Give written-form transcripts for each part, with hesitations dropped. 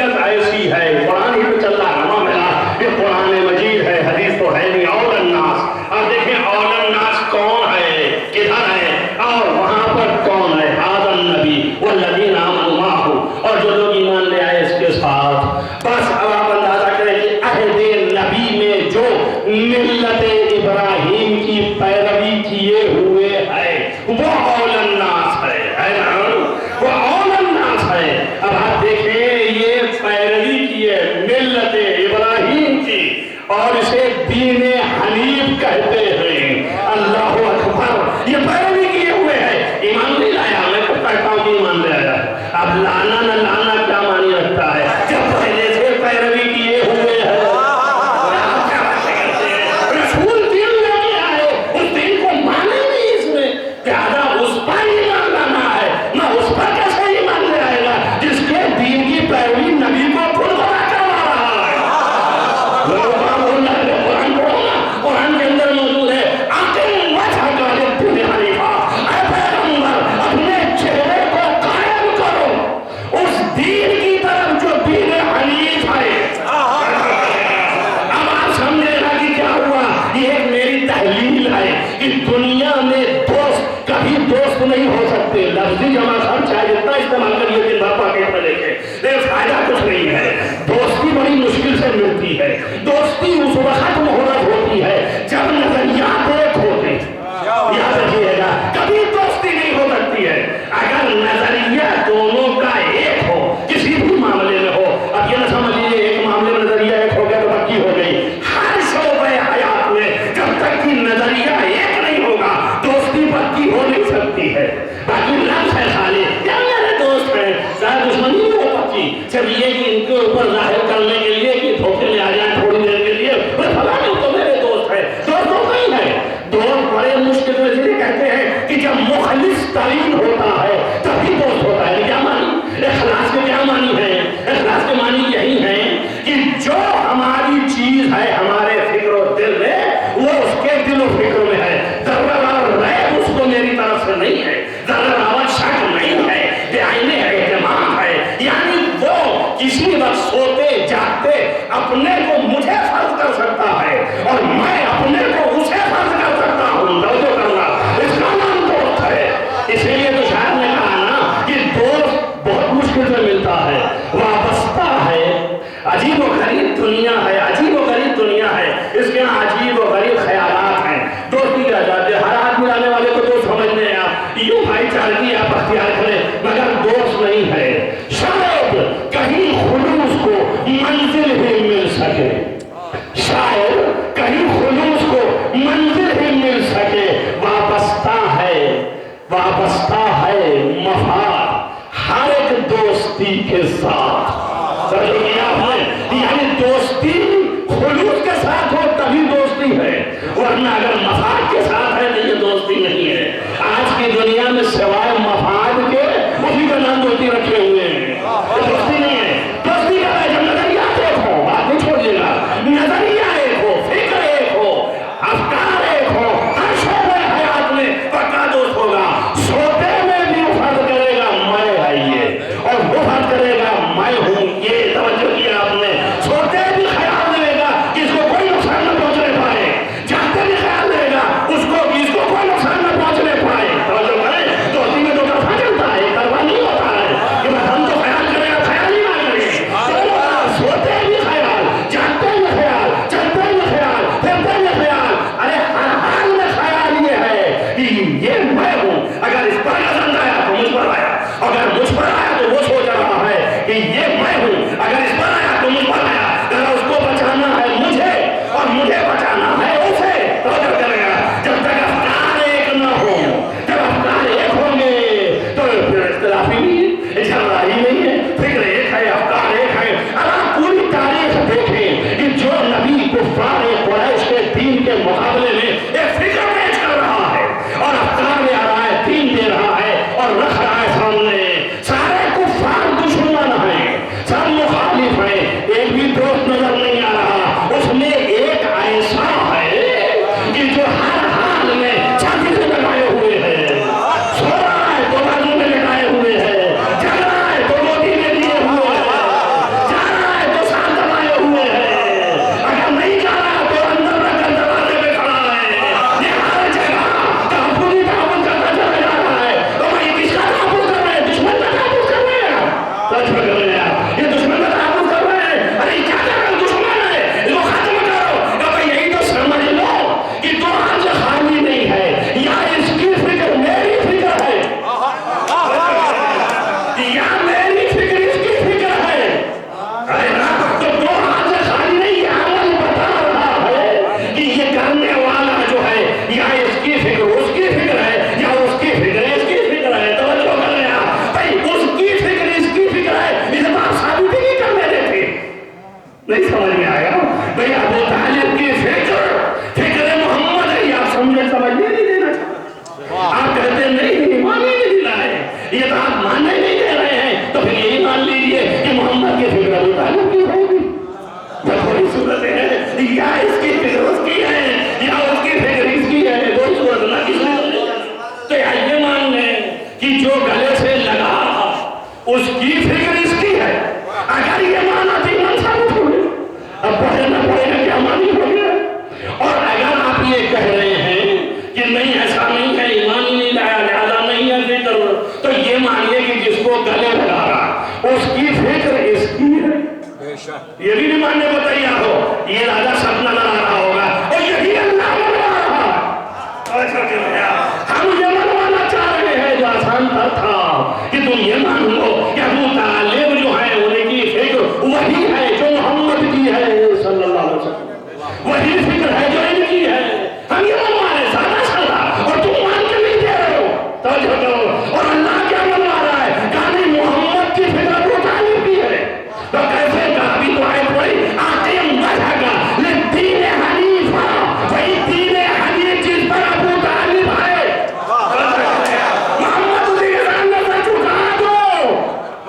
شخصیت ایسی ہے، قرآن ہی تو چل رہا ہے، نما ملا یہ قرآن مجید ہے، حدیث تو ہے نہیں. اول الناس، اب دیکھیں اول الناس کون ہے، کدھر ہے، اور وہاں پر کون ہے. ھذا النبی والذین آمنوا معہ، اور جو لوگ ایمان لے آئے اس کے ساتھ. بس اب آپ اندازہ کریں کہ عہد نبی میں جو ملت ابراہیم کی پیروی کیے ہوئے ہے وہ اول الناس ہے نا، وہ اول الناس ہے. اب آپ دیکھیں یہ پیروی کیے ملت ابراہیم کی اور اسے دین حنیف کہتے ہیں. اللہ اکبر، یہ پیروی کیے ہوئے ہیں. ایمان نہیں لایا، میں تو کہتا ہوں کہ ایمان لے آیا. اب لانا نہ لانا کیا معنی رکھتا ہے جب پہلے سے پیروی کیے ہوئے ہیں. رسول دین لے کے آئے، اس دین کو مانے نہیں اس میں، لہٰذا اس پر ایمان لانا ہے. نہ اس پر کیسے ایمان لے آئے گا جس کے دین کی پیروی نبی کو خود بنا کروا رہا ہے. قرآن پڑھو نا، قرآن کے اندر موجود ہے اقم وجہک للدین حنیفا، اے پیغمبر اپنے چہرے کو قائم کرو اس دین کی طرف جو دین حنیف ہے. اب آپ سمجھے نا کہ کیا ہوا. یہ ایک میری تحلیل ہے کہ دنیا میں دوست کبھی دوست نہیں ہو سکتے. لفظی جمع خرچ ہے جتنا استعمال کریے دن بھر پاکٹ میں لے کے، لیکن فائدہ کچھ نہیں ہے. دوستی بڑی مشکل سے ملتی ہے. دوستی اس وقت مہرت ہوتی ہے جب نظریات ایک ہوتے ہیں. یاد رکھیے گا کبھی دوستی نہیں ہو سکتی ہے اگر نظریہ دونوں کا ایک ہو، کسی بھی معاملے میں ہو. اب یہ نہ سمجھ لیجیے ایک معاملے میں نظریہ ایک ہو گیا تو پکی ہو گئی. ہر شعبۂ حیات میں جب تک کہ نظریہ ایک نہیں ہوگا دوستی پکی ہو نہیں سکتی ہے. باقی لفظ ہے خالی کیا میرے دوست ہیں، ظاہر دشمنی نہیں ہو پکی، صرف یہ کہ ان کے اوپر ظاہر کرنے کے لیے کہ دھوکے میں آ جائیں تھوڑی دیر کے لیے، فلاں تو میرے دوست ہے. دوست تو نہیں ہے. دوست بڑے مشکل سے اس لیے کہتے ہیں کہ جب مخلص ترین ہوتا ہے تبھی دوست ہوتا ہے. کیا معنی اخلاص کے، کیا معنی ہے اخلاص کے؟ معنی یہی ہے کہ جو ہماری چیز ہے ہمارے فکر و دل میں وہ اس کے دل و فکر میں ہے. ذرہ ریب اس کو میری طرف سے نہیں ہے، ذرہ شک نہیں ہے، بعین اعتماد ہے. یعنی وہ کسی وقت سوتے جاگتے اپنے کو مجھے فرض کر سکتا ہے اور میں اپنے کو اسے فرض کر سکتا ہوں. توجہ کرنا، اس کا نام دوست ہے. اسی لیے تو شاعر نے کہا نا کہ دوست بہت مشکل سے ملتا ہے، وابستہ ہے. عجیب و غریب دنیا ہے، عجیب و غریب دنیا ہے. اس کے یہاں عجیب و غریب خیالات ہیں. دوستی کیا جاتے ہیں، ہر آدمی لانے والے کو دوست سمجھنے ہیں آپ، یوں بھائی چارگی آپ اختیار کریں، مگر دوست نہیں ہے. شاید کہیں خلوص کو منزل ہی مل سکے، شاید کہیں خلوص کو منزل ہی مل سکے. وابستہ ہے، وابستہ ہے مفاد ہر ایک دوستی کے ساتھ. یعنی دوستی خلوص کے ساتھ ہو تبھی دوستی ہے، ورنہ اگر مفاد کے ساتھ ہے تو یہ دوستی نہیں ہے. آج کی دنیا میں سوائے مفاد کے اسی کا نام دوستی رکھے ہوئے ہیں. دوستی نہیں ہے. دوستی کا ہے جب نظریات ایک ہو، بات نہیں چھوڑیے گا، نظریہ ایک ہو، فکر ایک ہو، افکار ایک ہو، ہر شعبۂ حیات میں پکا دوست ہوگا. سوتے میں بھی وہ فرض کرے گا میں ہے یہ، اور وہ فرض کرے گا میں ہوں یہ. توجہ کیا آپ نے؟ سوتے بھی خیال رہے گا کہ اس کو کوئی نقصان نہ پہنچنے پائے، جاگتے بھی خیال رہے گا اس کو کہ اس کو کوئی نقصان نہ پہنچنے پائے. توجہ کریں، دوستی میں دو طرفہ چلتا ہے، طرفہ نہیں ہوتا ہے کہ بس ہم تو خیال کریں گا خیال ہی نہ کریں. سوتے بھی خیال، جاگتے بھی خیال، چلتے بھی خیال، پھرتے بھی خیال. ارے ہر حال میں خیال یہ ہے کہ یہ میں ہوں. اگر اس پر نظر آیا تو مجھ پر آیا، اگر مجھ پر آیا تو وہ سوچ رہا ہے کہ یہ میں ہوں. اگر اس پر آیا تو مجھ پر آیا. اگر اس کو بچانا ہے مجھے اور مجھے بچانا ہے اسے. توجہ کرے گا جب تک افکار ایک نہ ہو، جب افکار ایک ہوں گے تو پھر اختلافی نہیں ہے، جھگڑا ہی نہیں ہے. فکر ایک ہے، افکار ایک ہے. اب آپ پوری تاریخ دیکھیں کہ جو نبی کفار قریش کے دین کے مقابلے میں ایک فکر پیش کر رہا ہے اور افکار لے آ رہا ہے، دین دے رہا ہے اور رکھ رہا ہے سامنے. سارے کفار دشمن ہیں، سب مخالف نہیں سمجھ میں آیا بھئی ابو طالب کی فکر محمد ہے، یہ آپ سمجھنے نہیں دینا چاہتا، آپ کہتے نہیں ایمان ہی نہیں دلا ہے، یہ تو آپ ماننے نہیں دے رہے ہیں، تو پھر یہی مان لیجئے کہ محمد کی فکر ابو طالب کی ہوگی، جب کوئی صورت ہے یا اس کی فکر اس کی ہے یا اس کی فکر اس کی ہے، کوئی صورت نہ کسی تو یہ مان لیں کہ جو گلے سے لگا اس کی فکر اس کی ہے، اگر یہ مانا تو ایمان ثابت ہو گیا، اب پڑھے نہ پڑھے گا کیا مانی ہو گیا، اور اگر آپ یہ کہہ رہے ہیں کہ نہیں ایسا نہیں ہے، ایمان ہی نہیں لایا لہذا نہیں ہے فکر، تو یہ مانیے کہ جس کو گلے لگا رہا اس کی فکر اس کی ہے، یہ بھی نہیں ماننے کو تیار ہو، یہ راجہ سب نظر آ رہا ہوگا اور یہی اللہ منوا رہا ہے، ہم یہ منوانا چاہ رہے ہیں جو آسان تھا کہ تم یہ مان لو کہ ابو طالب جو ہے انہیں کی فکر وہی ہے جو محمد کی ہے صلی اللہ علیہ وسلم، وہی فکر ہے جو ان کی ہے، ہم یہ منوا رہے سادہ سادہ اور تم مان کے نہیں دے رہے ہو، توجہ کرو، اور اللہ کیا منوا رہا ہے کہ محمد کی فکر ابو طالب کی ہے، تو کیسے کہا بھی تو آئے پڑی آقیم وجہگا لدین حنیفہ، وہی دین حنیف جس پر ابو طالب ہے، محمد اسی کے سامنے سے چکا دو،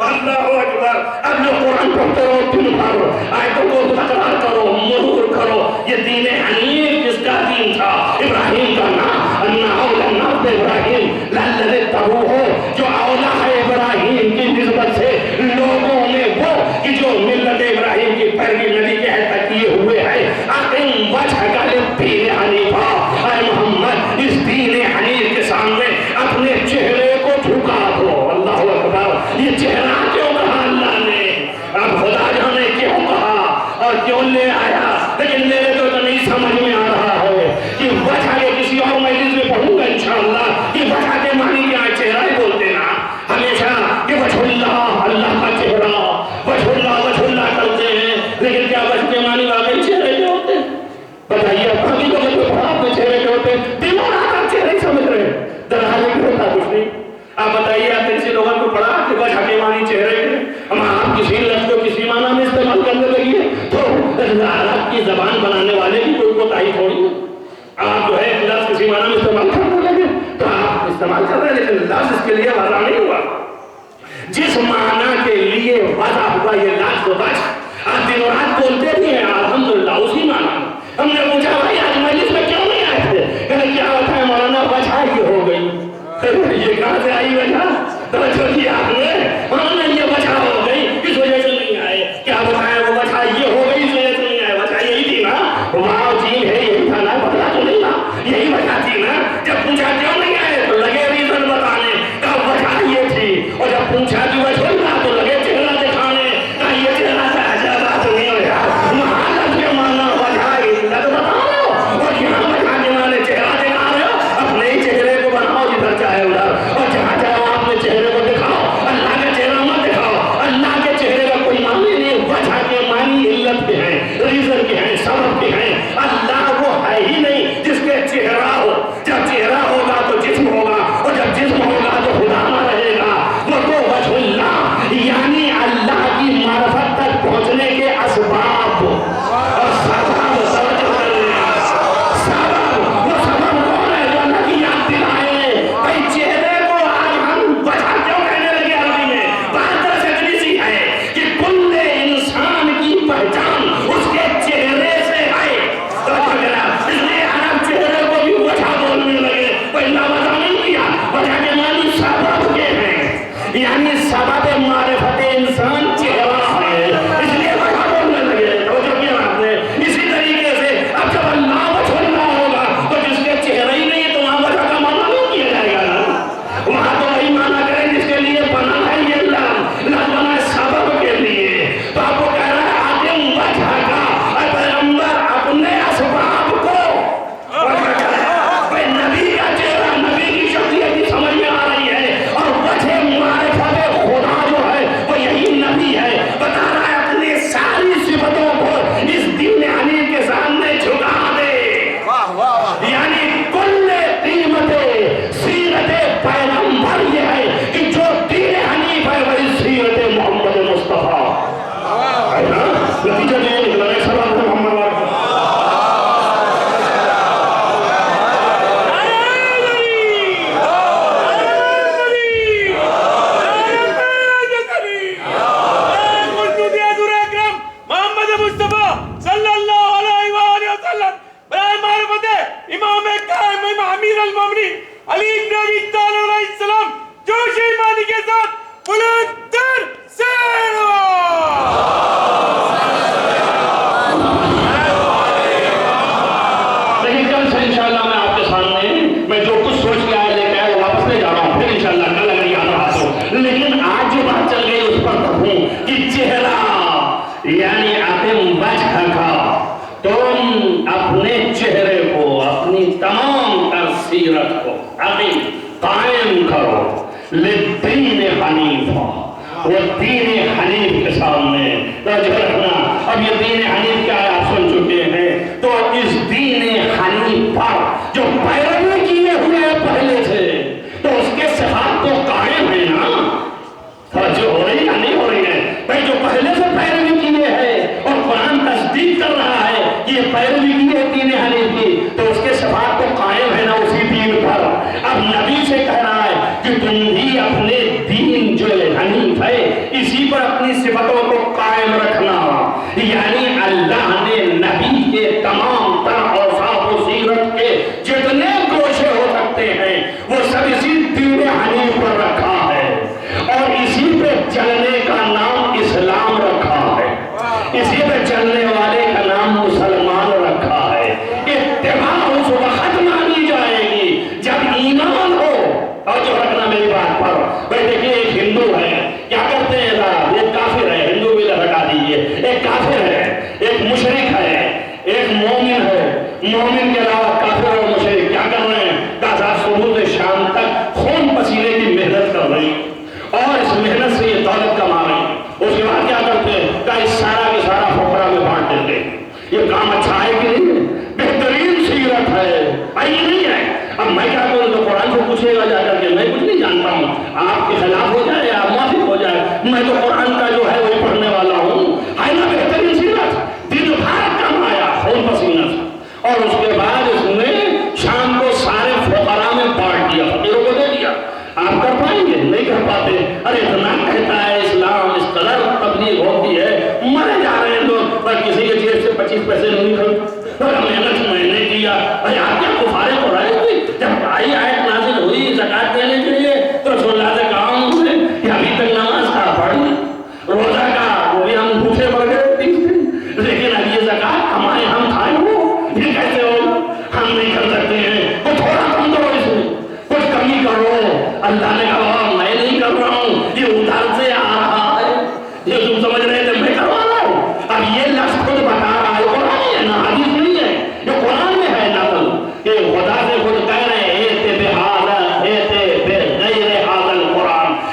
اللہ اکبر، اب جو قرآن پڑھتے رہو تم پڑھو، آیتوں کو تکرار کرو، مرور کرو، یہ دین حنیف جس کا دین تھا، ابراہیم کا نام، انا اولا الناس ابراہیم للذی اتبعوہ، جو اولا ہے ابراہیم کی نسبت سے لوگوں میں وہ کہ جو ملت ابراہیم کی پیروی نبی کے حد تک کیے ہوئے ہیں، اقم وجہک للدین حنیفہ، اے محمد اس دین حنیف کے سامنے اپنے چہرے کو جھکا دو، اللہ اکبر، یہ چہرہ کیوں کہا اللہ نے، اب خدا جانے کیوں کہا اور کیوں لے آیا، لیکن میرے تو نہیں سمجھ میں آ رہا ہے کہ وجہ کے کسی اور مجلس میں پڑھوں گا انشاءاللہ کہ وجہ کے معنی کیا ہے، چہرہ ہی بولتے نا ہمیشہ کہ وجہ اللہ، اللہ کا چہرہ، وجہ اللہ کرتے ہیں، لیکن کیا وجہ کے معنی واقعی چہرے کے ہوتے ہیں؟ بتائیے باقی تو کہ پڑھا اپنے چہرے کے ہوتے ہیں، دماغ آتا چہرے ہی سمجھ رہے ہیں، درحال کی ہوتا کچھ نہیں، آپ بتائیے آپ کسی لوگوں کو پڑھا کہ وجہ کے معنی چہرے کے، ہم آپ کسی لفظ کو کسی معنی میں استعمال کرنے لگیے تو عرب کی زبان بنانے والے کی کوئی کوتاہی تھوڑی ہے، آپ جو ہے ایک لفظ کسی معنی میں استعمال کرنے لگے تو آپ استعمال کر رہے ہیں، لیکن لفظ اس کے لیے وضع نہیں ہوا، جس معنی کے لیے وضع ہوا یہ لفظ وجہ، آپ دن اور رات بولتے بھی ہیں الحمدللہ اسی معنی، ہم نے پوچھا بھائی آج مجلس میں کیوں نہیں آئے تھے، کہ کیا ہوتا ہے مولانا وجہ یہ ہو گئی، یہ کہاں سے آئی وجہ، توجہ کی آپ نے، مولانا یہ وجہ ہو گئی اس وجہ سے نہیں آئے، کیا بتائیں وہ وجہ یہ ہو گئی اس وجہ سے نہیں آئے، وجہ یہی تھی نا، واہ جی ہے یہی تھا نا، بدلا تو نہیں نا، یہی وجہ تھی نا، جب پوچھا کیوں نہیں آئے تو لگے ریزن بتانے، کہا وجہ یہ تھی، اور جب پوچھا کہ وجہ اللہ تو لگے چہرہ دکھانے، کہا یہ چہرہ سے عجب بات نہیں ہو یار، محالت کے معنی وجہ علت بتا رہے ہو، اور یہاں وجہ کے معنی چہرہ دکھا رہے ہو، اپنے ہی چہرے کو بناؤ جدھر چاہے ادھر، اور جہاں چاہے وہ اپنے چہرے کو دکھاؤ، اللہ کا چہرہ مت دکھاؤ، اللہ کے چہرے کا کوئی معنی نہیں، وجہ کے معنی علت کے ہیں، ریزن کے ہیں، سبب کے ہیں، اللہ وہ ہے ہی نہیں جس کے چہرہ ہو، جب چہرہ ہوگا تو جسم ہوگا، اور جب جسم ہوگا تو خدا نہ رہے گا، وہ تو وجہ اللہ یعنی اللہ کی معرفت تک پہنچنے کے اسباب اور سبب، توجہ کریں، سبب، وہ سبب کون ہے جو اللہ کی یاد دلائے، بھائی چہرے کو آج ہم وجہ کیوں کہنے لگے عربی میں، بات دراصل اتنی سی ہے کہ کل انسان کی پہچان اس کے چہرے سے ہے، توجہ کریں، اس لیے عرب چہرے کو بھی وجہ بولنے لگے، پہلا وجہ نہیں کیا، وجہ کے معنی سبب کے ہیں، یعنی سبب معرفت انسان چہرہ ہے، اس لیے وجہ بولنے لگے، توجہ کیا آپ نے، اسی طریقے سے اب جب اللہ وجہ اللہ ہوگا تو جس کے چہرہ ہی نہیں ہے تو وہاں وجہ کا معنی نہیں کیا جائے گا نا، وہاں تو وہی معنی کریں جس کے لیے بنا ہے یہ لفظ بنا ہے سبب کے لیے، تو آپ کو کہہ رہا ہے آدم یعنی اقم وجہ کا، تم اپنے چہرے کو، اپنی تمام تر سیرت کو اقم قائم کرو للدین حنیفہ، وہ دین حنیف کے سامنے توجہ رکھنا۔ اب یہ دین حنیف کیا ہے آپ سن چکے ہیں، تو اس دین حنیف پر جو پیروی کیے ہوئے پہلے سے، تو اس کے صفات تو قائم ہے نا، توجہ ہو رہی یا نہیں ہو رہی ہے؟ بھائی جو پہلے سے پیروی کیے ہیں اور قرآن تصدیق کر رہا ہے کہ یہ پیروی کی ہے دین حنیف کی، تو اس کے صفات تو قائم ہے نا اسی دین پر۔ اب نبی سے کہہ رہا ہے کہ تم بھی اپنے دین جو حنیف ہے اسی پر اپنی صفتوں کو قائم رکھنا، یعنی اللہ نے نبی کے تمام تر اوصاف و سیرت کے جتنے گوشے ہو سکتے ہیں وہ سب اسی دین حنیف پر رکھا ہے، اور اسی پہ چلنے کا نام اسلام رکھا ہے، اسی پہ چلنے والے کا نام مسلمان رکھا ہے۔ اتباع اس وقت مانی جائے گی جب ایمان ہو، اور جو رکھنا میری بات پر۔ بھائی دیکھیے ایک ہندو ہے، کیا کرتے ہیں صاحب، ایک کافر ہے، ہندو بھی ہٹا دیجیے، ایک کافر ہے، ایک مشرک ہے، ایک مومن ہے، مومن کے علاوہ کافر اور مشرک کیا کر رہے ہیں؟ صاحب صبح سے شام تک خون پسینے کی محنت کر رہے ہیں، اور اس محنت سے یہ دولت کما رہے ہیں۔ اس کے بعد کیا کرتے ہیں؟ کہ سارا کے سارا فقراء میں بانٹ دیتے ہیں۔ یہ کام اچھا ہے کہ نہیں ہے؟ بہترین سیرت ہے، یہ نہیں ہے۔ اب میں کیا کروں؟ تو قرآن سے پوچھے گا جا کر کے، میں کچھ نہیں جانتا ہوں، آپ کے خلاف ہو جائے یا موافق ہو جائے، میں تو قرآن کا جو ہے وہی پڑھنے والا ہوں، ہے نا بہترین سیرت، دن بھر کمایا خون پسینہ سے، اور اس کے بعد اس نے شام کو سارے فقراء میں بانٹ دیا، فقیروں کو دے دیا۔ آپ کر پائیں گے؟ نہیں کر پاتے۔ ارے اتنا کہتا ہے اسلام، اس قدر تبلیغ ہوتی ہے، مرے جا رہے ہیں لوگ، پر کسی کے جیب سے 25 پیسے نہیں خرچ، محنت میں نے کیا۔ ارے آپ کیا کفارے ہو رہے ہیں؟ جب آئی آیت نازل ہوئی زکات دینے کے لیے تو رسول اللہ سے کہا ہوں نے کہ ابھی تک نماز کا پڑھی، روزہ کا وہ بھی ہم بھوکے مر گئے 30 دن، لیکن اب یہ زکات ہمارے ہم کھائے ہو، یہ کیسے ہو؟ ہم نہیں کر سکتے ہیں، تو تھوڑا کم کرو، اس میں کچھ کمی کرو۔ اللہ نے کہا میں نہیں کر رہا ہوں، یہ ادھر سے آ رہا ہے، یہ تم سمجھ رہے تھے میں کروا رہا ہوں۔ اب یہ لفظ خود بتا رہا ہے، قرآن ہے نا، حدیث نہیں ہے، یہ قرآن میں ہے نقل، کہ خدا سے خود کہہ رہے ہیں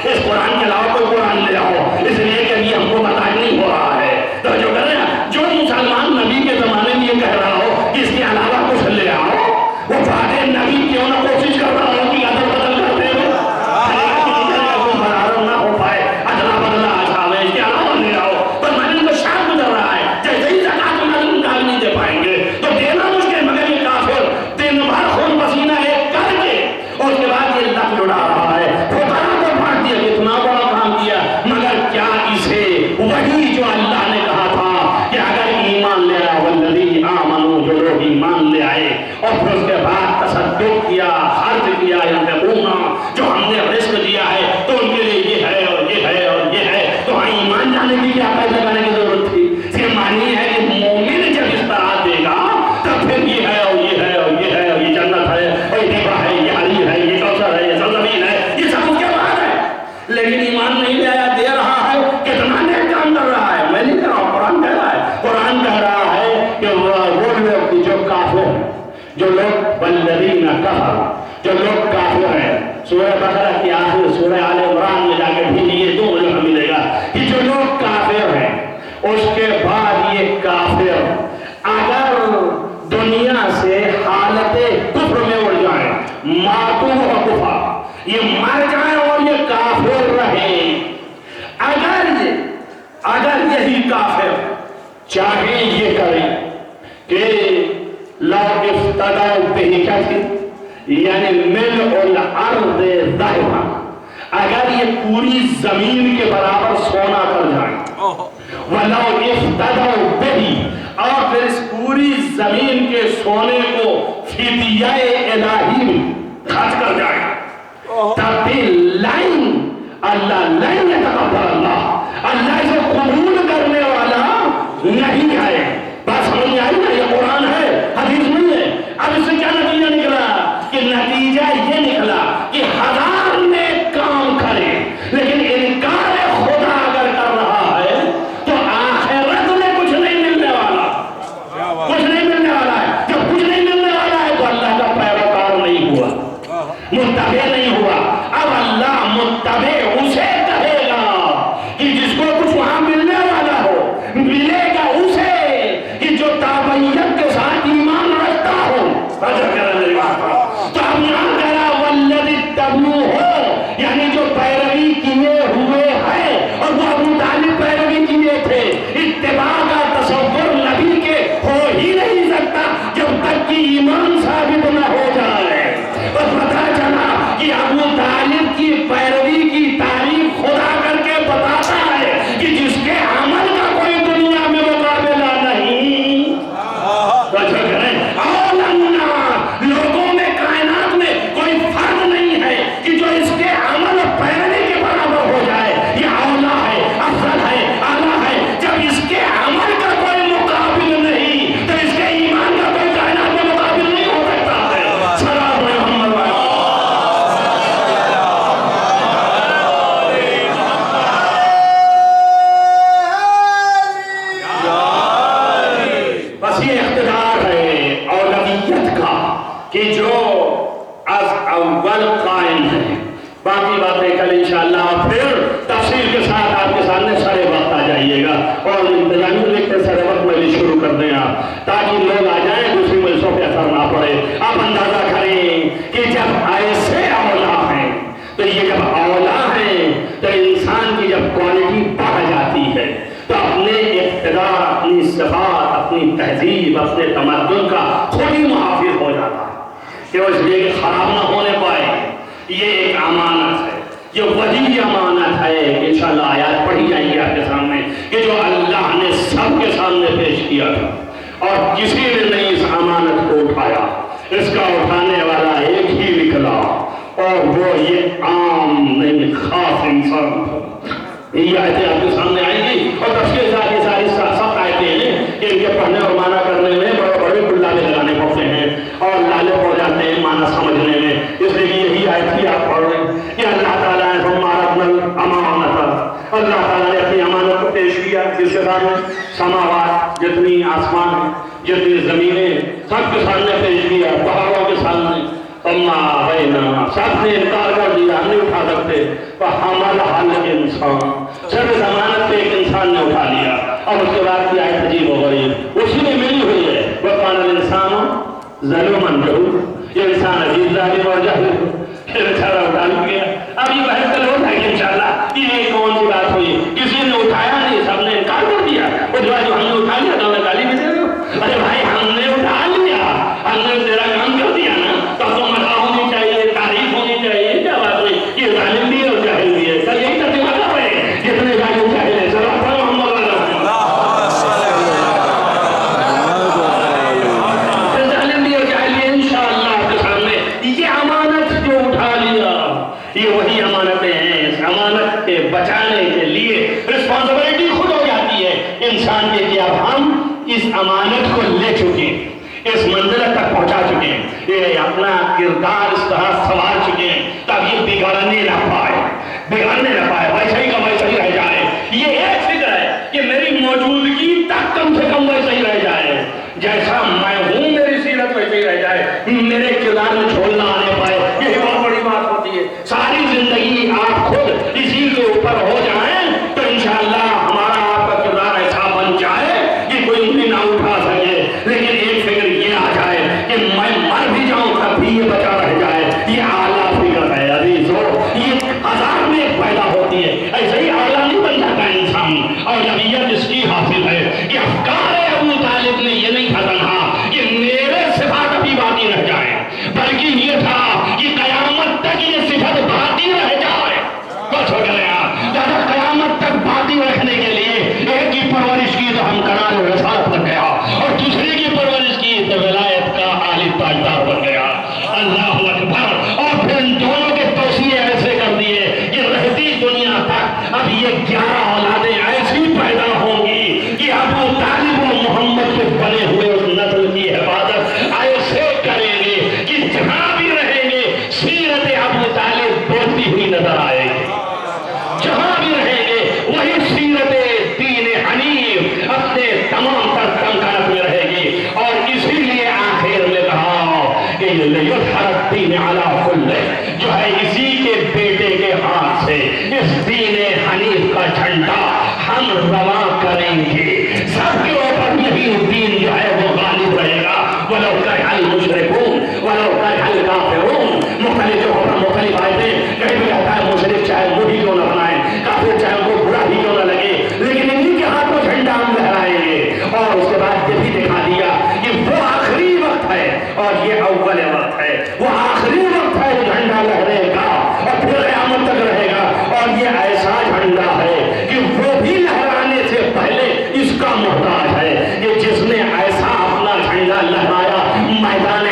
اس قرآن کے علاوہ کوئی قرآن لے آؤ، اس لیے کہ ابھی ہم کو بتا نہیں ہو رہا ہے۔ تو جو کہہ رہے ہیں، جو مسلمان نبی کے زمانے میں یہ کہہ رہا ہو کہ اس کے علاوہ کچھ لے آؤ، وہ بعد نبی کیوں نہ کوشش کر رہا ہو کہ ادل بدل کرتے ہوئے برابر نہ ہو پائے، ادلا بدلا اچھا اس کے علاوہ لے آؤ، پر میں نے ان کو شاید گزر رہا ہے، جیسے ہی زکات میں نکال نہیں دے پائیں گے تو دینا مشکل، مگر یہ کافر دن بھر خون پسینہ ایک کر کے اور اس کے بعد یہ لفظ اڑا رہا ہے، کتنا بڑا کام کیا، مگر کیا اسے وہی جو اللہ نے کہا تھا کہ اگر ایمان لے آئے والذین آمنوا، جو لوگ ایمان لے آئے اور پھر اس کے بعد تصدق کیا، خرچ کیا، ینفقون، جو ہم نے رزق دیا ہے تو ان کے لیے یہ ہے اور یہ ہے اور یہ ہے، تو ہاں ایمان لانے کی کیا پیسہ کرنے کی ضرورت تھی؟ صرف مانی ہے کہ مومن جب اس طرح دے گا تب پھر یہ ہے اور یہ ہے اور یہ ہے اور یہ جنت ہے اور یہ دیبا ہے، یہ حریر ہے، یہ کوثر ہے، یہ زمزمین ہے، یہ سب اس کے بعد ہے، لیکن ایمان نہیں لے آیا، دے رہا ہے، کتنا نیک کام کر رہا ہے، میں نہیں کہہ رہا ہوں، قرآن کہہ رہا ہے، قرآن کہہ رہا ہے کہ وہ لوگ جو کافر ہیں، جو لوگ والذین کفروا، جو لوگ کافر ہیں، سورہ بقرہ کی آخر سورہ آل عمران میں جا کے بھی یہ دو علم ملے گا کہ جو لوگ کافر ہیں، اس کے بعد یہ کافر اگر دنیا سے حالت کفر میں اڑ جائیں، ماتوا و کفر، یہ مر جائیں اور یہ کافر رہے، اگر یہی کافر چاہے یہ کریں کہ لا افتدوا بہ، کیا تھی؟ یعنی ملء الارض ذہبا، اگر یہ پوری زمین کے برابر سونا کر جائیں، وَلَوْ اِفْتَدَوْا بِهِ، اور پھر اس پوری زمین کے سونے کو فدیہ الہی میں خرچ کر جائیں، تب بھی اللہ لن یتقبل اللہ اسے قبول کرنے والا نہیں ہے۔ بات سمجھ میں آئی نا؟ یہ قرآن ہے، حدیث نہیں ہے۔ اب اس سے کیا نتیجہ نکلا؟ کہ نتیجہ یہ نکلا کہ 1000 نیک کام کرے لیکن انکار خدا اگر کر رہا ہے تو آخرت بس یہ اقتدار ہے اولویت کا کہ جو از اول قائم ہے. باقی باتیں کل انشاءاللہ پھر تفصیل کے ساتھ آپ کے سامنے سارے وقت آ جائیے گا اور انتظامی لکھتے سارے وقت مجلس شروع کر دیں آپ تاکہ لوگ آ جائیں دوسری مجلسوں پہ اثر نہ پڑے. آپ اندازہ کریں کہ جب ایسے اولا ہیں تو یہ جب اولا ہیں تو انسان کی جب کوالٹی بڑھ جاتی ہے تو اپنے اقتدار اپنی صفات اپنی تہذیب اپنے تمدن کا خود ہی محافظ ہو جاتا ہے کہ اس لیے کہ خراب نہ ہونے پائے. یہ ایک امانت ہے یہ وہی امانت ہے کہ انشاءاللہ آیات پڑھی جائیں گی آپ کے سامنے کہ جو اللہ نے سب کے سامنے پیش کیا تھا اور کسی نے نہیں اس امانت کو اٹھایا. اس کا اٹھانے والا ایک ہی نکلا اور وہ یہ عام نہیں خاص انسان تھا. یہ آیتیں آپ کے سامنے آئیں گی اور تفصیل ساری سب آیتیں ہیں کہ ان کے پڑھنے اور معنی کرنے میں بڑے بڑے گلالے لگانے پڑتے ہیں اور لالے پڑ جاتے ہیں معنی سمجھنے میں. اس لیے یہی آیت ہی آپ پڑھ رہے ہیں کہ اللہ تعالیٰ نے اللہ تعالیٰ نے اپنی امانت کو پیش کیا جس کے سامنے سماوات جتنی آسمان ہیں جتنی زمینیں سب کے سامنے پیش کیا پہاڑوں کے سامنے سب نے انکار کر دیا ہم نہیں اٹھا سکتے. حمل حل انسان سب ضمانت پہ ایک انسان نے اٹھا لیا اور اس کے بعد کی آیت عجیب ہو گئی اسی میں ملی ہوئی ہے وَقَالَ الْإِنسَانُ ظَلُومًا جَهُولًا. یہ انسان عزیز ظالم اور جاہل پھر بیچارہ اٹھا لیا. اب یہ بحث کل ہوتا ہے کہ انشاءاللہ یہ کون سی بات ہوئی کسی نے اٹھایا نہیں سب نے انکار کر دیا. وہ جو ہم نے اٹھا لیا تو ہمیں گالی بھی دے دو. ارے بھائی ہم نے اٹھا لیا ہم نے تیرا کام کر دیا نا تو مدح ہونی چاہیے تعریف ہونی چاہیے. کیا بات نہیں یہ ظالم بھی ہے اور جاہل بھی ہے. سر یہی ترجمہ کر رہے ہیں جتنے ظالم جاہل ہیں. سر یہ وہی امانتیں ہیں. اس امانت کے بچانے کے لیے رسپانسبلٹی خود ہو جاتی ہے انسان کے کہ اب ہم اس امانت کو لے چکے اس منزل تک پہنچا چکے ہیں یہ اپنا کردار اس طرح سنوار چکے ہیں تب یہ بگڑنے نہ پائے ویسے ہی کا ویسے ہی رہ جائے. یہ ایک فکر ہے کہ میری موجودگی تک کم سے کم ویسے ہی رہ جائے جیسا میں ہوں میری سیرت ویسے ہی رہ جائے میرے کردار میں چھوڑ نہ آنے پائے. یہی بہت بڑی بات ہوتی ہے. ساری زندگی آپ خود اسی کے اوپر ہو جائیں تو انشاءاللہ ہمارا آپ کا کردار ایسا بن جائے کہ کوئی انہیں نہ اٹھا سکے. لیکن ایک فکر یہ آ جائے کہ میں مر بھی جاؤں تب بھی یہ بچا رہ جائے. یہ اعلیٰ فکر ہے عزیزو. یہ ہزار میں ایک پیدا ہوتی ہے. ایسے ہی اعلیٰ نہیں بن جاتا انسان. اور جبیت اس کی حاصل ہے کہ افکار ابو طالب نے یہ نہیں تھا تنہا کہ میرے صفات ابھی باقی رہ جائیں بلکہ یہ تھا کہ قیامت تک یہ صفت باقی رہ جائے. کچھ ہو گیا جب قیامت تک باقی رکھنے کے لیے ایک کی پرورش کی تو ہم قرار رسالت بن گیا اور دوسرے کی پرورش کی تو ولایت کا عالی تاجدار بن گیا. اللہ اکبر. اور پھر ان دونوں کے توسیع ایسے کر دیے کہ رہتی دنیا تک اب یہ 11 اولادیں ایسی پیدا ہوں گی کہ ابو طالب و محمد کے بنے ہوئے اس نسل کی حفاظت ایسے کریں گے کہ جہاں بھی رہیں گے سیرت ابو طالب بولتی ہوئی نظر آئے گی. جہاں بھی رہیں گے وہی سیرت دین حنیف اپنے تمام تر کنکرت میں رہے گی. اور اسی لیے آخر میں کہا کہ لیظہر الدین علی کل جو ہے اسی کے بیٹے کے ہاتھ سے اس دین حنیف کا جھنڈا ہم رواں کریں گے. سب کے اوپر یہی دین جو ہے وہ غالب رہے گا. وَلَوْ كَرِهَ الْمُشْرِكُونَ وَلَوْ كَرِهَ الْكَافِرُونَ. مختلف جگہوں پر مختلف آیتیں کہیں بھی کہتا ہے مشرک چاہے وہ ہی کیوں نہ بنائیں کافر چاہے وہ برا ہی کیوں نہ لگے لیکن انہیں کے ہاتھ میں جھنڈا ہم لہرائیں گے. اور اس کے بعد یہ بھی دکھا دیا کہ وہ آخری وقت ہے اور یہ اول وقت ہے. وہ آخری وقت ہے جھنڈا لہرے گا اور پھر قیامت تک رہے گا. اور یہ ایسا جھنڈا ہے کہ وہ بھی لہرانے سے پہلے اس کا محتاج ہے کہ جس نے ایسا اپنا جھنڈا لہرایا میدان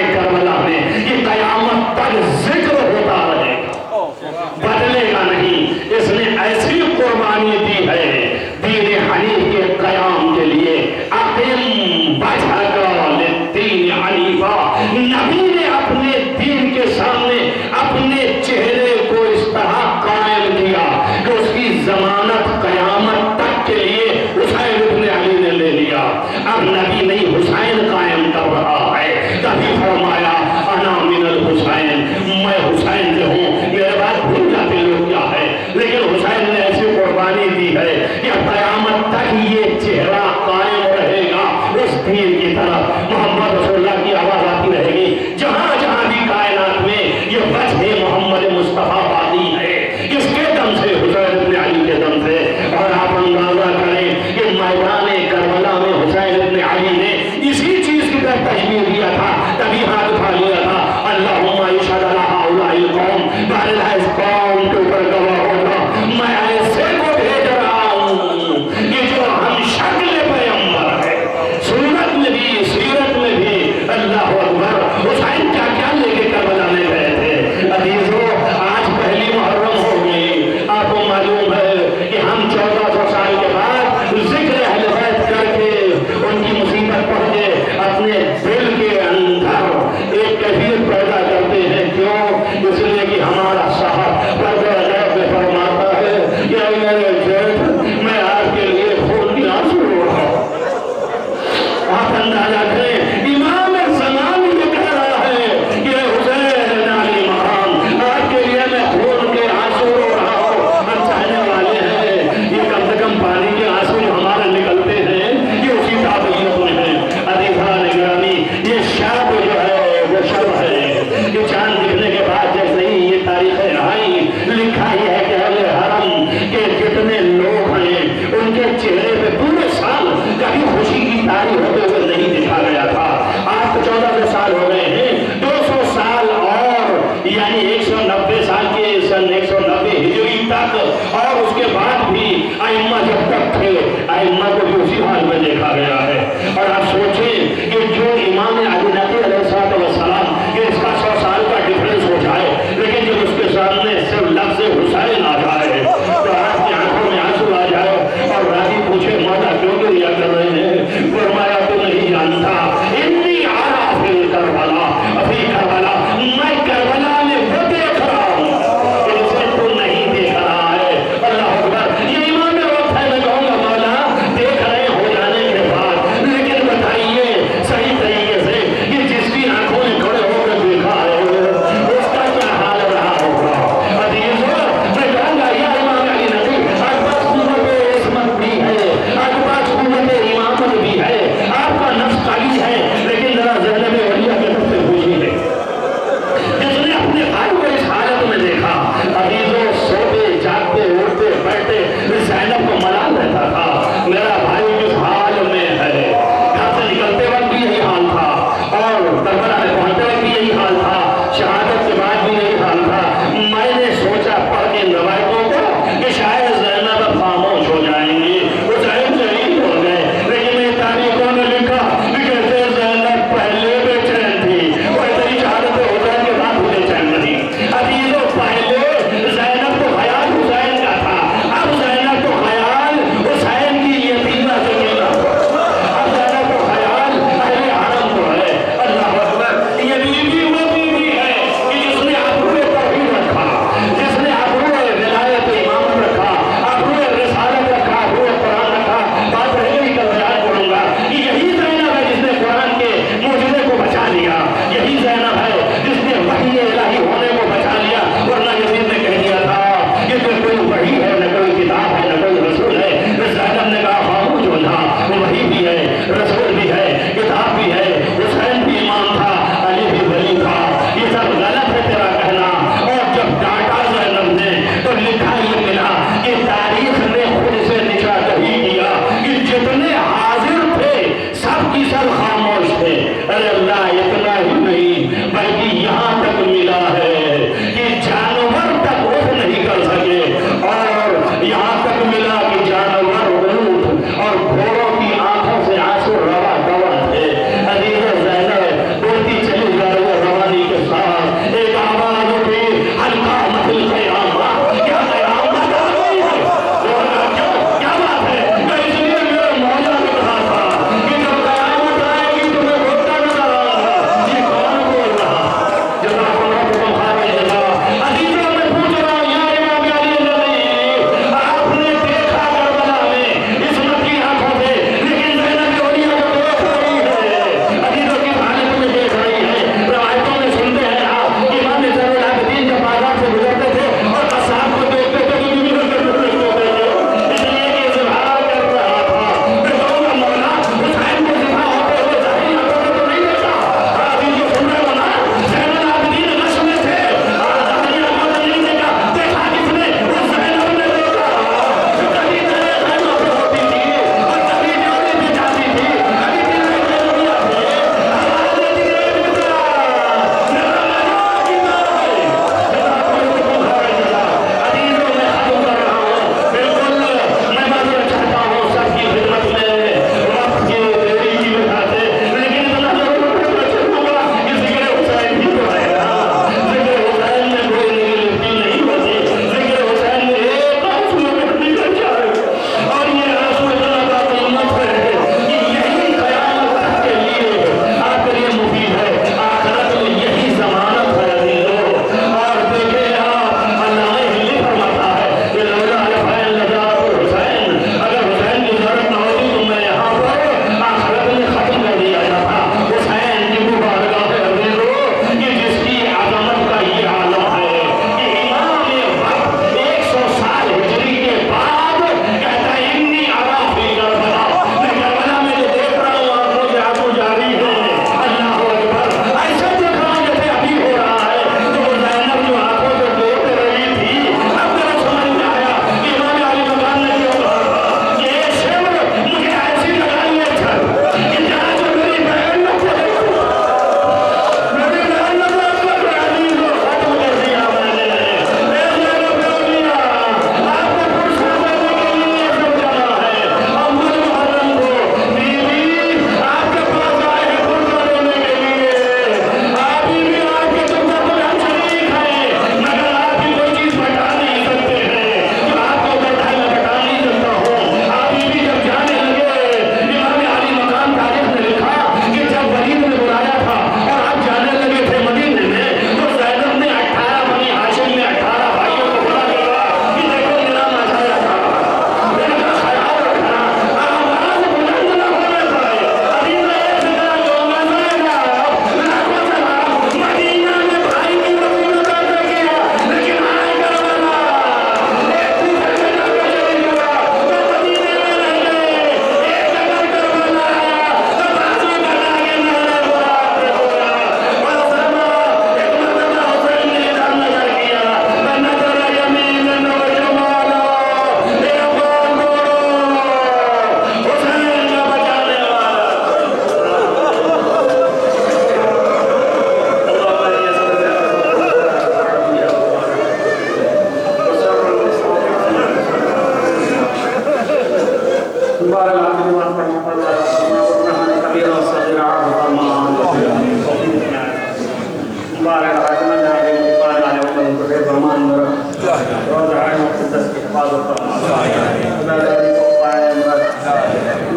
عزاداری کو قائم رکھ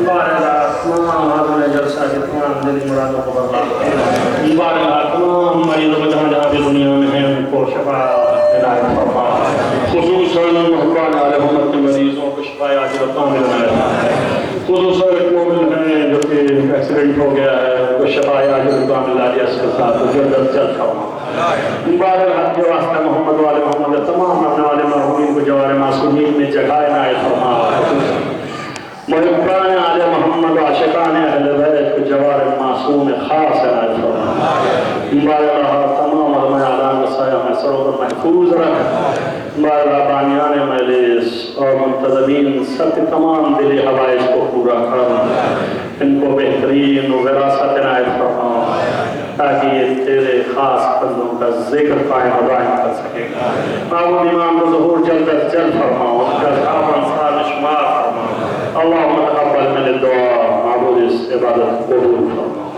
بارگاہ تمام حاضرین جلسہ کے تمام دلی مرادوں کو بردار بارگاہ تمام مریض و جہاں جہاں بھی دنیا میں ہیں ان کو شفا عنایت فرما خصوصاً محبان آل محمد کے مریضوں کو شفا عاجل و کامل عنایت خصوصاً ایک مومن ہیں جو کہ ایکسیڈنٹ ہو گیا ہے وہ شفا عاجل و کامل عالیہ کے ساتھ جلد جلد فرما مبارک حق کے واسطہ محمد والے محمد تمام اپنے والے مرحومین کو جوار معصومین میں جگہ عنایت فرما محبان آل محمد و عاشقان اہل بیت کو جوار معصوم خاص عنایت فرما مبارک رہا تمام علماء اعلان و سایہ میں سروں پر محفوظ رکھ مبارک بانیان مجلس اور منتظمین سب تمام دلی حوائج کو پورا کر ان کو بہترین وراثت عنایت فرما تاکہ یہ تیرے خاص بندوں کا ذکر قائم و دائم کر سکے معبود امام کو ظہور جلد از جلد فرماؤ ان کا صحابہ انصار شمار فرماؤ اللہم تقبل من الدعا معبود اس عبادت قبول فرماؤ